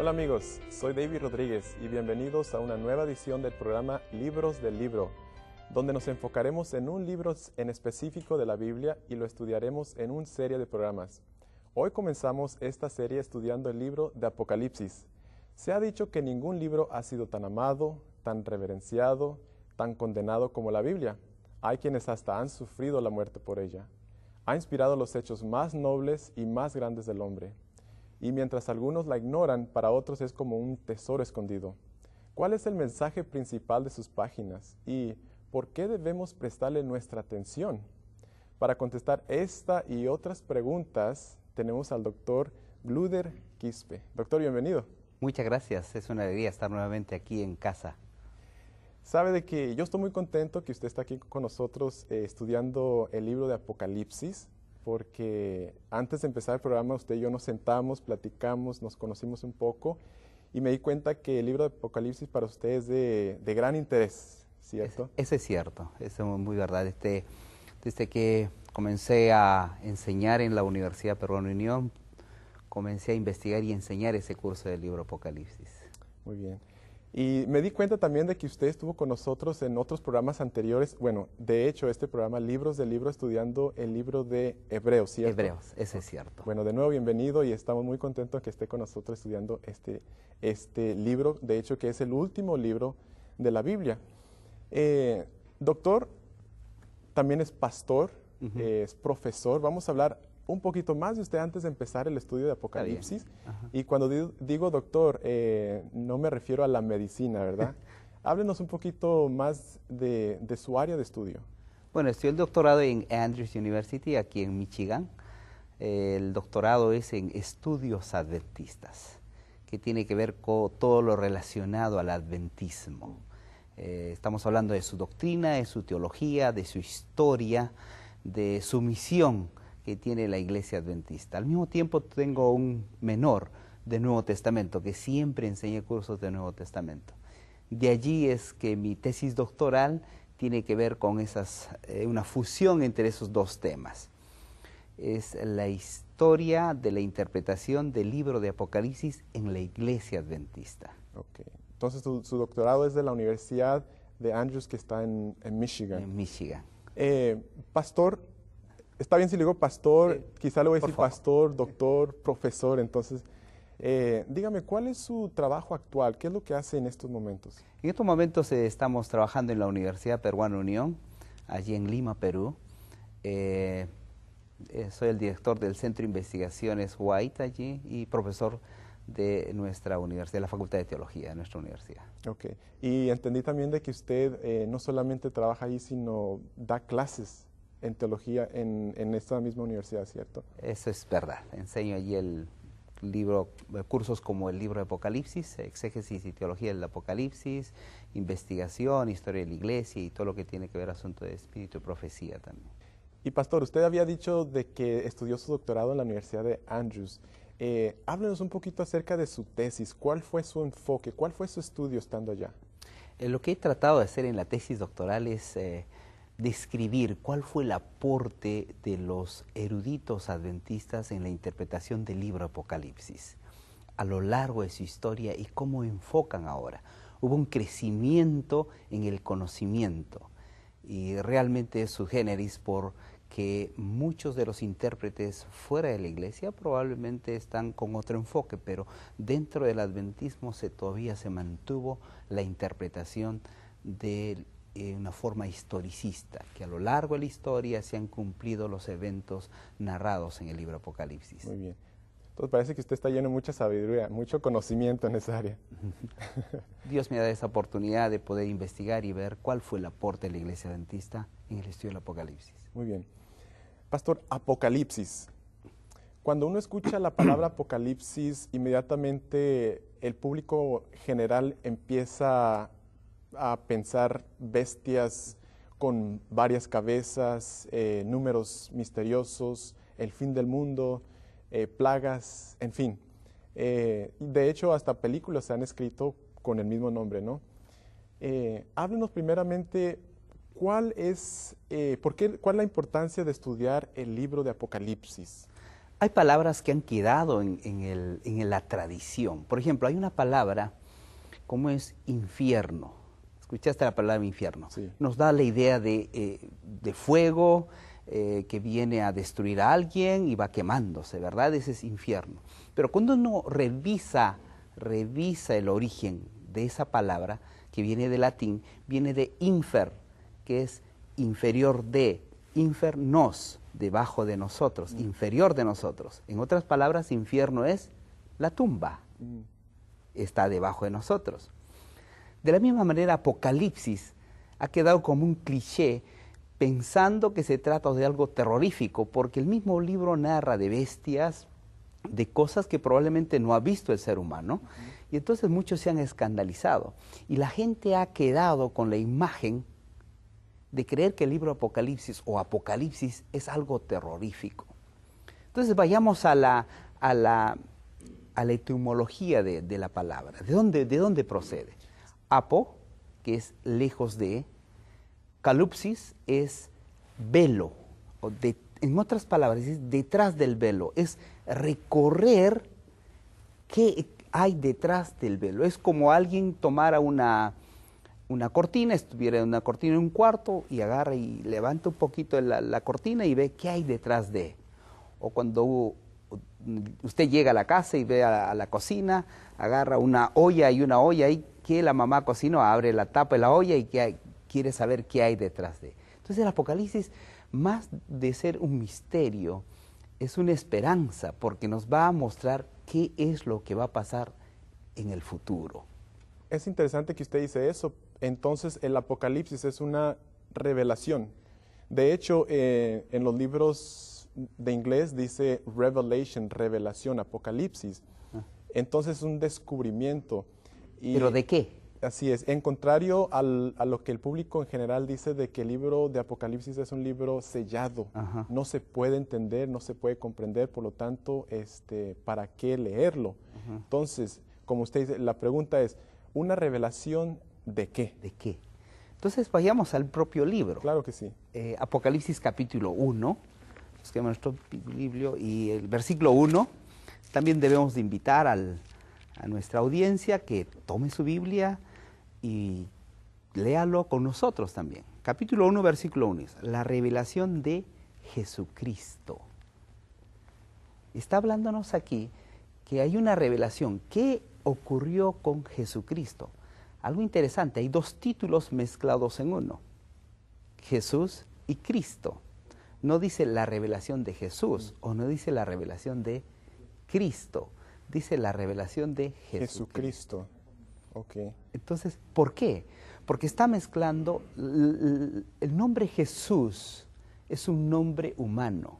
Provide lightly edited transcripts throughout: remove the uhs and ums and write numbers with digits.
Hola amigos, soy David Rodríguez y bienvenidos a una nueva edición del programa Libros del Libro, donde nos enfocaremos en un libro en específico de la Biblia y lo estudiaremos en una serie de programas. Hoy comenzamos esta serie estudiando el libro de Apocalipsis. Se ha dicho que ningún libro ha sido tan amado, tan reverenciado, tan condenado como la Biblia. Hay quienes hasta han sufrido la muerte por ella. Ha inspirado los hechos más nobles y más grandes del hombre. Y mientras algunos la ignoran, para otros es como un tesoro escondido. ¿Cuál es el mensaje principal de sus páginas? ¿Y por qué debemos prestarle nuestra atención? Para contestar esta y otras preguntas, tenemos al doctor Gluder Quispe. Doctor, bienvenido. Muchas gracias, es una alegría estar nuevamente aquí en casa. Sabe de que yo estoy muy contento que usted está aquí con nosotros estudiando el libro de Apocalipsis, porque antes de empezar el programa usted y yo nos sentamos, platicamos, nos conocimos un poco y me di cuenta que el libro de Apocalipsis para usted es de gran interés, ¿cierto? Eso es cierto, eso es muy verdad. Desde que comencé a enseñar en la Universidad Peruana Unión, comencé a investigar y enseñar ese curso del libro Apocalipsis. Muy bien. Y me di cuenta también de que usted estuvo con nosotros en otros programas anteriores. Bueno, de hecho, este programa, Libros del Libro, estudiando el libro de Hebreos, ¿cierto? Hebreos, eso es cierto. Bueno, de nuevo, bienvenido y estamos muy contentos que esté con nosotros estudiando este libro, de hecho, que es el último libro de la Biblia. Doctor, también es pastor, es profesor. Vamos a hablar un poquito más de usted antes de empezar el estudio de Apocalipsis. Y cuando digo doctor, no me refiero a la medicina, ¿verdad? Háblenos un poquito más de su área de estudio. Bueno, estudié el doctorado en Andrews University, aquí en Michigan. El doctorado es en estudios adventistas, que tiene que ver con todo lo relacionado al adventismo. Estamos hablando de su doctrina, de su teología, de su historia, de su misión que tiene la Iglesia Adventista. Al mismo tiempo tengo un menor de Nuevo Testamento que siempre enseña cursos de Nuevo Testamento. De allí es que mi tesis doctoral tiene que ver con una fusión entre esos dos temas. Es la historia de la interpretación del libro de Apocalipsis en la Iglesia Adventista. Okay. Entonces su doctorado es de la Universidad de Andrews, que está en Michigan. En Michigan. Pastor, está bien si le digo pastor, quizá le voy a decir favor. pastor, doctor, profesor. Entonces, dígame, ¿cuál es su trabajo actual? ¿Qué es lo que hace en estos momentos? En estos momentos estamos trabajando en la Universidad Peruana Unión, allí en Lima, Perú. Soy el director del Centro de Investigaciones White allí y profesor de nuestra universidad, de la Facultad de Teología de nuestra universidad. Ok. Y entendí también de que usted no solamente trabaja ahí, sino da clases en teología en esta misma universidad, ¿cierto? Eso es verdad. Enseño allí cursos como el libro de Apocalipsis, exégesis y teología del Apocalipsis, investigación, historia de la iglesia y todo lo que tiene que ver asunto de espíritu y profecía también. Y pastor, usted había dicho de que estudió su doctorado en la Universidad de Andrews. Háblenos un poquito acerca de su tesis. ¿Cuál fue su enfoque? ¿Cuál fue su estudio estando allá? Lo que he tratado de hacer en la tesis doctoral es describir cuál fue el aporte de los eruditos adventistas en la interpretación del libro Apocalipsis a lo largo de su historia y cómo enfocan ahora. Hubo un crecimiento en el conocimiento y realmente es sui generis porque muchos de los intérpretes fuera de la iglesia probablemente están con otro enfoque, pero dentro del adventismo todavía se mantuvo la interpretación de una forma historicista, que a lo largo de la historia se han cumplido los eventos narrados en el libro Apocalipsis. Muy bien. Entonces parece que usted está lleno de mucha sabiduría, mucho conocimiento en esa área. Dios me da esa oportunidad de poder investigar y ver cuál fue el aporte de la Iglesia Adventista en el estudio del Apocalipsis. Muy bien. Pastor, Apocalipsis. Cuando uno escucha la palabra Apocalipsis, inmediatamente el público general empieza a pensar bestias con varias cabezas, números misteriosos, el fin del mundo, plagas, en fin. De hecho, hasta películas se han escrito con el mismo nombre, ¿no? Háblenos primeramente, ¿cuál es la importancia de estudiar el libro de Apocalipsis? Hay palabras que han quedado en la tradición. Por ejemplo, hay una palabra como es infierno. ¿Escuchaste la palabra infierno? Sí. Nos da la idea de fuego que viene a destruir a alguien y va quemándose, ¿verdad? Ese es infierno. Pero cuando uno revisa el origen de esa palabra, que viene de latín, viene de infer, que es inferior de, infernos, debajo de nosotros, inferior de nosotros. En otras palabras, infierno es la tumba, está debajo de nosotros. De la misma manera, Apocalipsis ha quedado como un cliché, pensando que se trata de algo terrorífico, porque el mismo libro narra de bestias, de cosas que probablemente no ha visto el ser humano, y entonces muchos se han escandalizado. Y la gente ha quedado con la imagen de creer que el libro Apocalipsis o Apocalipsis es algo terrorífico. Entonces vayamos a la etimología de la palabra. ¿De dónde procede? Apo, que es lejos de, calupsis es velo, en otras palabras, es detrás del velo, es recorrer qué hay detrás del velo. Es como alguien tomara una cortina, estuviera una cortina en un cuarto y agarra y levanta un poquito la cortina y ve qué hay detrás de. O cuando usted llega a la casa y ve a la cocina, agarra una olla y que la mamá cocinó, abre la tapa de la olla y quiere saber qué hay detrás de. Entonces el Apocalipsis, más de ser un misterio, es una esperanza, porque nos va a mostrar qué es lo que va a pasar en el futuro. Es interesante que usted dice eso. Entonces el Apocalipsis es una revelación. De hecho, en los libros de inglés dice revelation, revelación, Apocalipsis. Entonces es un descubrimiento. ¿Pero de qué? Así es, en contrario a lo que el público en general dice de que el libro de Apocalipsis es un libro sellado, no se puede entender, no se puede comprender, por lo tanto, ¿para qué leerlo? Entonces, como usted dice, la pregunta es, ¿una revelación de qué? ¿De qué? Entonces vayamos al propio libro. Claro que sí. Apocalipsis capítulo 1, busquemos nuestro libro, y el versículo 1, también debemos de invitar a nuestra audiencia que tome su Biblia y léalo con nosotros también. Capítulo 1, versículo 1, la revelación de Jesucristo. Está hablándonos aquí que hay una revelación. ¿Qué ocurrió con Jesucristo? Algo interesante, hay dos títulos mezclados en uno, Jesús y Cristo. No dice la revelación de Jesús o no dice la revelación de Cristo, dice la revelación de Jesucristo. Okay. Entonces, ¿por qué? Porque está mezclando, el nombre Jesús es un nombre humano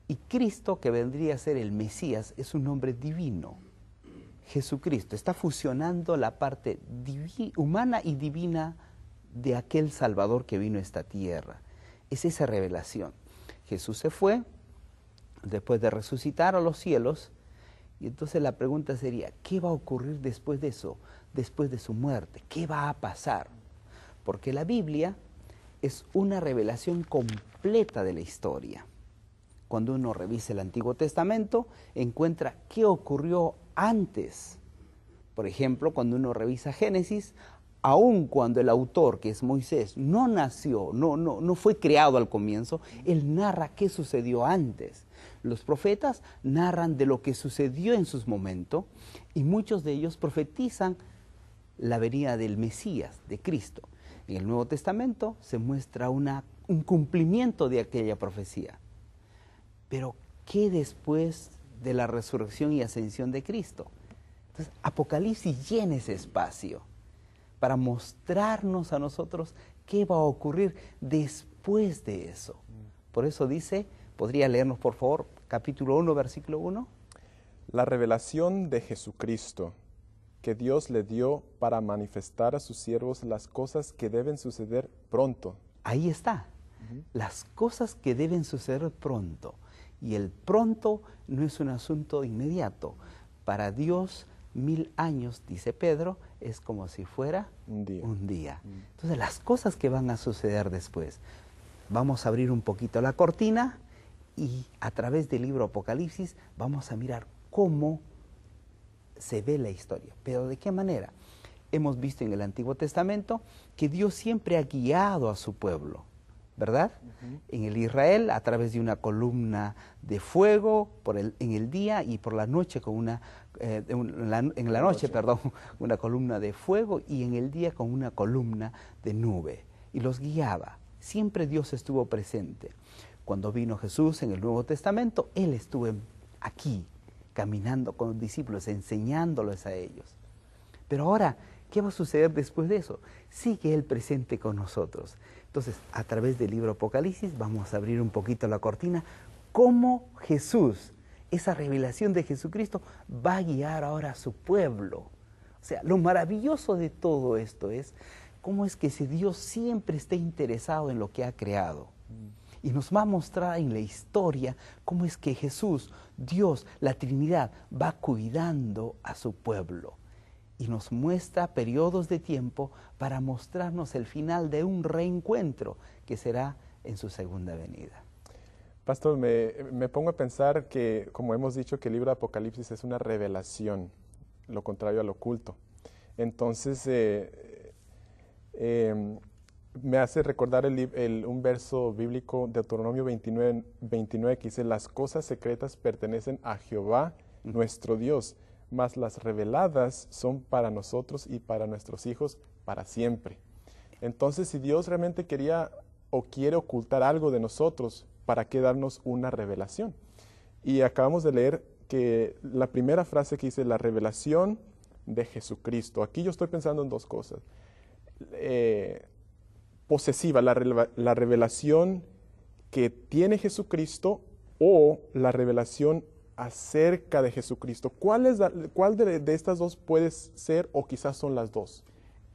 y Cristo, que vendría a ser el Mesías, es un nombre divino. Jesucristo está fusionando la parte humana y divina de aquel Salvador que vino a esta tierra. Es esa revelación. Jesús se fue después de resucitar a los cielos. Y entonces la pregunta sería, ¿qué va a ocurrir después de eso? Después de su muerte, ¿qué va a pasar? Porque la Biblia es una revelación completa de la historia. Cuando uno revisa el Antiguo Testamento, encuentra qué ocurrió antes. Por ejemplo, cuando uno revisa Génesis, aun cuando el autor, que es Moisés, no nació, no fue creado al comienzo, él narra qué sucedió antes. Los profetas narran de lo que sucedió en sus momentos y muchos de ellos profetizan la venida del Mesías, de Cristo. En el Nuevo Testamento se muestra un cumplimiento de aquella profecía. Pero, ¿qué después de la resurrección y ascensión de Cristo? Entonces, Apocalipsis llena ese espacio para mostrarnos a nosotros qué va a ocurrir después de eso. Por eso dice, ¿podría leernos por favor capítulo 1, versículo 1? La revelación de Jesucristo, que Dios le dio para manifestar a sus siervos las cosas que deben suceder pronto. Ahí está, las cosas que deben suceder pronto. Y el pronto no es un asunto inmediato. Para Dios, 1000 años, dice Pedro, es como si fuera un día. Entonces, las cosas que van a suceder después. Vamos a abrir un poquito la cortina Y a través del libro Apocalipsis vamos a mirar cómo se ve la historia. ¿Pero de qué manera? Hemos visto en el Antiguo Testamento que Dios siempre ha guiado a su pueblo, ¿verdad? En el Israel, a través de una columna de fuego en el día, y por la noche con una una columna de fuego, y en el día con una columna de nube, y los guiaba. Siempre Dios estuvo presente. Cuando vino Jesús en el Nuevo Testamento, Él estuvo aquí, caminando con los discípulos, enseñándoles a ellos. Pero ahora, ¿qué va a suceder después de eso? Sigue Él presente con nosotros. Entonces, a través del libro Apocalipsis, vamos a abrir un poquito la cortina, cómo Jesús, esa revelación de Jesucristo, va a guiar ahora a su pueblo. O sea, lo maravilloso de todo esto es cómo es que ese Dios siempre está interesado en lo que ha creado. Y nos va a mostrar en la historia cómo es que Jesús, Dios, la Trinidad, va cuidando a su pueblo. Y nos muestra periodos de tiempo para mostrarnos el final de un reencuentro que será en su segunda venida. Pastor, me pongo a pensar que, como hemos dicho, que el libro de Apocalipsis es una revelación, lo contrario al oculto. Entonces, me hace recordar un verso bíblico de Deuteronomio 29, que dice: las cosas secretas pertenecen a Jehová, nuestro Dios, mas las reveladas son para nosotros y para nuestros hijos para siempre. Entonces, si Dios realmente quería o quiere ocultar algo de nosotros, ¿para qué darnos una revelación? Y acabamos de leer que la primera frase que dice, la revelación de Jesucristo. Aquí yo estoy pensando en dos cosas. Posesiva, la revelación que tiene Jesucristo, o la revelación acerca de Jesucristo. ¿Cuál de estas dos puede ser, o quizás son las dos?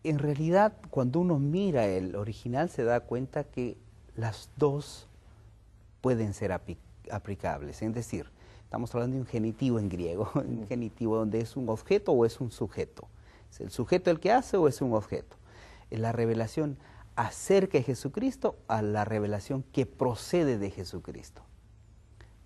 En realidad, cuando uno mira el original, se da cuenta que las dos pueden ser aplicables. Es decir, estamos hablando de un genitivo en griego, un genitivo donde es un objeto o es un sujeto. ¿Es el sujeto el que hace o es un objeto? Es la revelación acerca de Jesucristo a la revelación que procede de Jesucristo.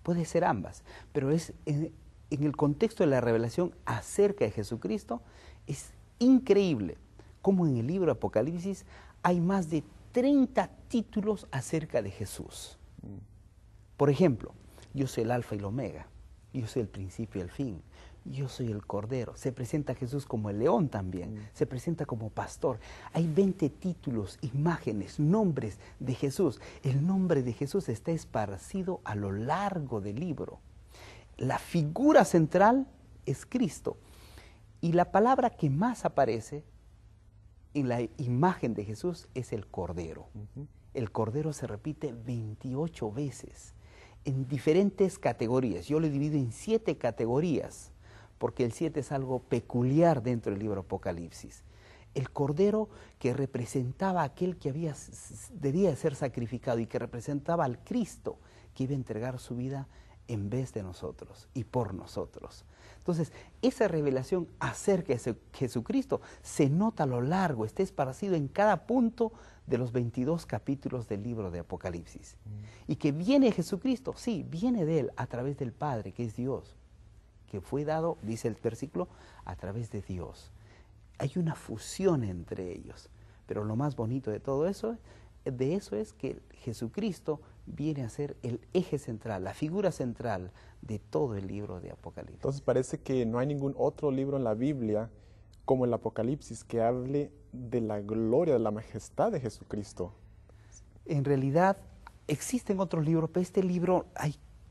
Puede ser ambas, pero es en el contexto de la revelación acerca de Jesucristo, es increíble cómo en el libro Apocalipsis hay más de 30 títulos acerca de Jesús. Por ejemplo, yo soy el alfa y el omega, yo soy el principio y el fin, yo soy el cordero. Se presenta a Jesús como el león también, se presenta como pastor. Hay 20 títulos, imágenes, nombres de Jesús. El nombre de Jesús está esparcido a lo largo del libro. La figura central es Cristo. Y la palabra que más aparece en la imagen de Jesús es el cordero. El cordero se repite 28 veces en diferentes categorías. Yo lo divido en 7 categorías, porque el 7 es algo peculiar dentro del libro Apocalipsis. El cordero que representaba a aquel que debía ser sacrificado y que representaba al Cristo que iba a entregar su vida en vez de nosotros y por nosotros. Entonces, esa revelación acerca de Jesucristo se nota a lo largo, está esparcido en cada punto de los 22 capítulos del libro de Apocalipsis. Y que viene Jesucristo, sí, viene de Él a través del Padre, que es Dios, que fue dado, dice el versículo, a través de Dios. Hay una fusión entre ellos, pero lo más bonito de todo eso, es que Jesucristo viene a ser el eje central, la figura central de todo el libro de Apocalipsis. Entonces parece que no hay ningún otro libro en la Biblia como el Apocalipsis que hable de la gloria, de la majestad de Jesucristo. En realidad existen otros libros, pero este libro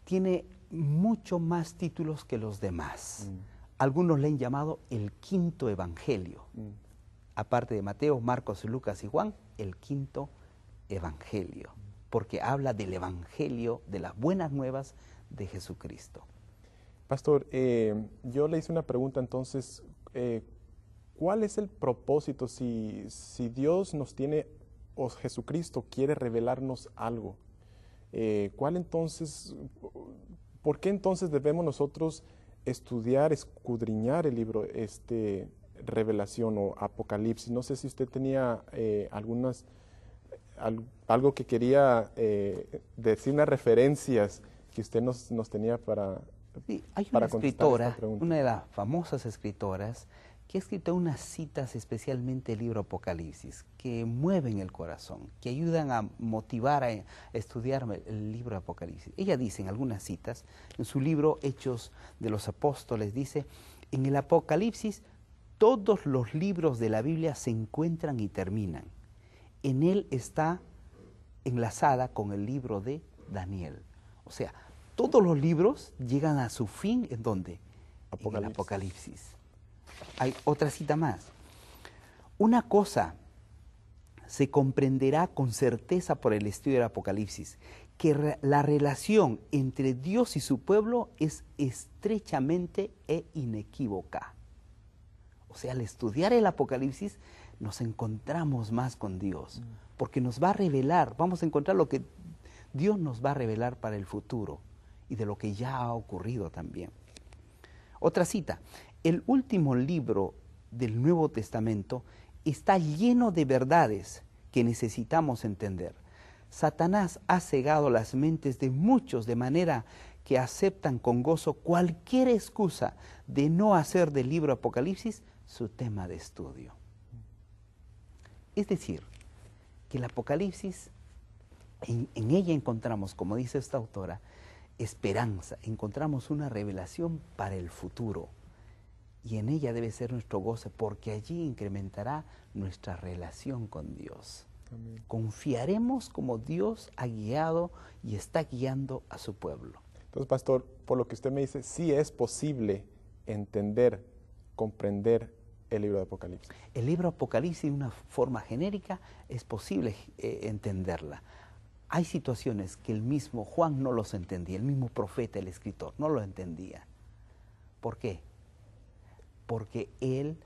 tiene mucho más títulos que los demás. Algunos le han llamado el quinto evangelio. Aparte de Mateo, Marcos, Lucas y Juan, el quinto evangelio, porque habla del evangelio, de las buenas nuevas de Jesucristo. Pastor, yo le hice una pregunta entonces, ¿cuál es el propósito si Dios nos tiene, o Jesucristo quiere revelarnos algo? ¿Por qué entonces debemos nosotros estudiar, escudriñar el libro, Revelación o Apocalipsis? No sé si usted tenía algo que quería decir, unas referencias que usted nos tenía para, Sí, hay una para contestar escritora, esta pregunta. una de las famosas escritoras, que ha escrito unas citas especialmente el libro Apocalipsis, que mueven el corazón, que ayudan a motivar a estudiar el libro Apocalipsis. Ella dice en algunas citas, en su libro Hechos de los Apóstoles, dice, en el Apocalipsis todos los libros de la Biblia se encuentran y terminan. En él está enlazada con el libro de Daniel. O sea, todos los libros llegan a su fin, ¿en dónde? En el Apocalipsis. Hay otra cita más. Una cosa se comprenderá con certeza por el estudio del Apocalipsis, que la relación entre Dios y su pueblo es estrechamente e inequívoca. O sea, al estudiar el Apocalipsis nos encontramos más con Dios, porque nos va a revelar, vamos a encontrar lo que Dios nos va a revelar para el futuro y de lo que ya ha ocurrido también. Otra cita, el último libro del Nuevo Testamento está lleno de verdades que necesitamos entender. Satanás ha cegado las mentes de muchos de manera que aceptan con gozo cualquier excusa de no hacer del libro Apocalipsis su tema de estudio. Es decir, que el Apocalipsis, en ella encontramos, como dice esta autora, esperanza, encontramos una revelación para el futuro. Y en ella debe ser nuestro goce, porque allí incrementará nuestra relación con Dios. Amén. Confiaremos como Dios ha guiado y está guiando a su pueblo. Entonces, pastor, por lo que usted me dice, sí es posible entender, comprender el libro de Apocalipsis. El libro Apocalipsis, de una forma genérica, es posible entenderla. Hay situaciones que el mismo Juan no los entendía, el mismo profeta, el escritor, no lo entendía. ¿Por qué? Porque él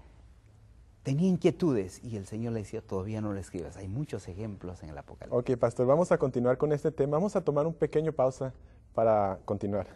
tenía inquietudes y el Señor le decía, todavía no lo escribas. Hay muchos ejemplos en el Apocalipsis. Ok, pastor, vamos a continuar con este tema. Vamos a tomar un pequeño pausa para continuar.